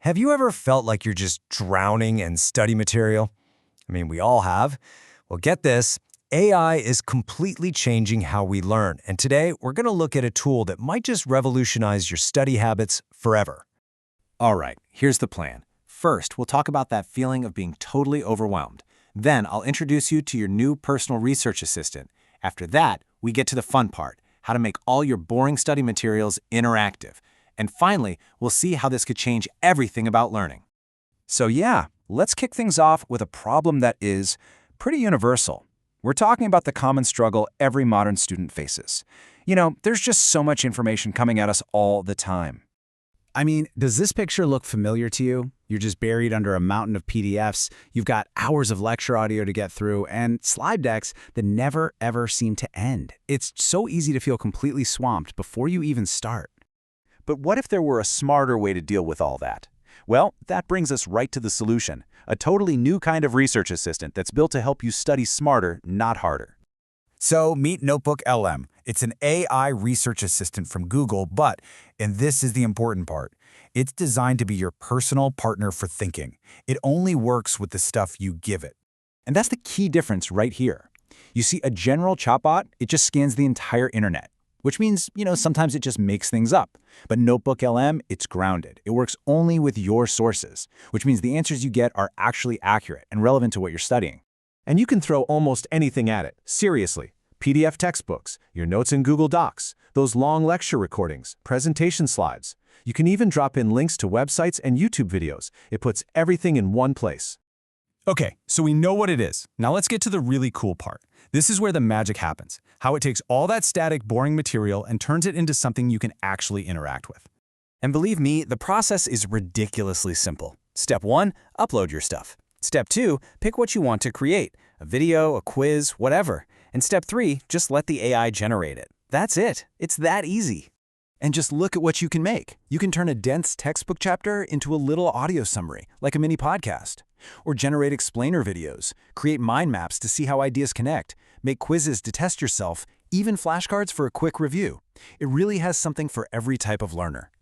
Have you ever felt like you're just drowning in study material? I mean, we all have. Well, get this. AI is completely changing how we learn, and today we're going to look at a tool that might just revolutionize your study habits forever. All right, here's the plan. First, we'll talk about that feeling of being totally overwhelmed. Then, I'll introduce you to your new personal research assistant. After that, we get to the fun part, how to make all your boring study materials interactive. And finally, we'll see how this could change everything about learning. So yeah, let's kick things off with a problem that is pretty universal. We're talking about the common struggle every modern student faces. You know, there's just so much information coming at us all the time. I mean, does this picture look familiar to you? You're just buried under a mountain of PDFs, you've got hours of lecture audio to get through, and slide decks that never ever seem to end. It's so easy to feel completely swamped before you even start. But what if there were a smarter way to deal with all that? Well, that brings us right to the solution, a totally new kind of research assistant that's built to help you study smarter, not harder. So meet NotebookLM. It's an AI research assistant from Google, but, and this is the important part, it's designed to be your personal partner for thinking. It only works with the stuff you give it. And that's the key difference right here. You see, a general chatbot, it just scans the entire internet, which means, sometimes it just makes things up. But NotebookLM, it's grounded. It works only with your sources, which means the answers you get are actually accurate and relevant to what you're studying. And you can throw almost anything at it, seriously. PDF textbooks, your notes in Google Docs, those long lecture recordings, presentation slides. You can even drop in links to websites and YouTube videos. It puts everything in one place. Okay, so we know what it is. Now let's get to the really cool part. This is where the magic happens, how it takes all that static, boring material and turns it into something you can actually interact with. And believe me, the process is ridiculously simple. Step 1, upload your stuff. Step 2, pick what you want to create, a video, a quiz, whatever. And step 3, just let the AI generate it. That's it. It's that easy. And just look at what you can make. You can turn a dense textbook chapter into a little audio summary, like a mini podcast. Or generate explainer videos, create mind maps to see how ideas connect, make quizzes to test yourself, even flashcards for a quick review. It really has something for every type of learner.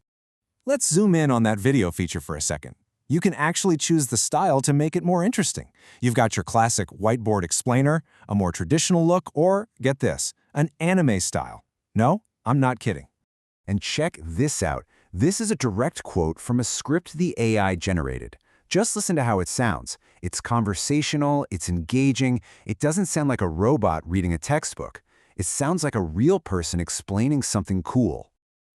Let's zoom in on that video feature for a second. You can actually choose the style to make it more interesting. You've got your classic whiteboard explainer, a more traditional look, or, get this, an anime style. No, I'm not kidding. And check this out. This is a direct quote from a script the AI generated. Just listen to how it sounds. It's conversational, it's engaging, it doesn't sound like a robot reading a textbook. It sounds like a real person explaining something cool.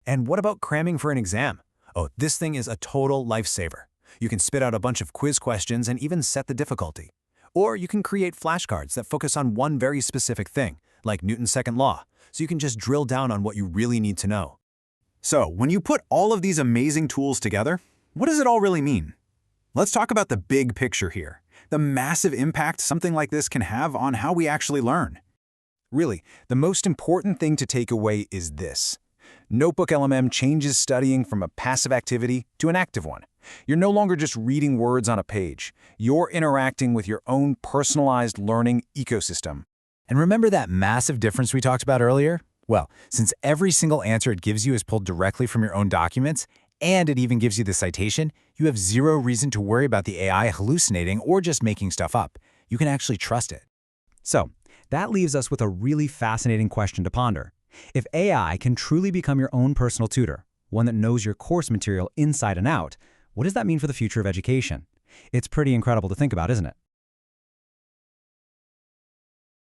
And what about cramming for an exam? Oh, this thing is a total lifesaver. You can spit out a bunch of quiz questions and even set the difficulty. Or you can create flashcards that focus on one very specific thing, like Newton's second law, so you can just drill down on what you really need to know. So, when you put all of these amazing tools together, what does it all really mean? Let's talk about the big picture here, the massive impact something like this can have on how we actually learn. Really, the most important thing to take away is this. NotebookLM changes studying from a passive activity to an active one. You're no longer just reading words on a page. You're interacting with your own personalized learning ecosystem. And remember that massive difference we talked about earlier? Well, since every single answer it gives you is pulled directly from your own documents, and it even gives you the citation, you have zero reason to worry about the AI hallucinating or just making stuff up. You can actually trust it. So, that leaves us with a really fascinating question to ponder. If AI can truly become your own personal tutor, one that knows your course material inside and out, what does that mean for the future of education? It's pretty incredible to think about, isn't it?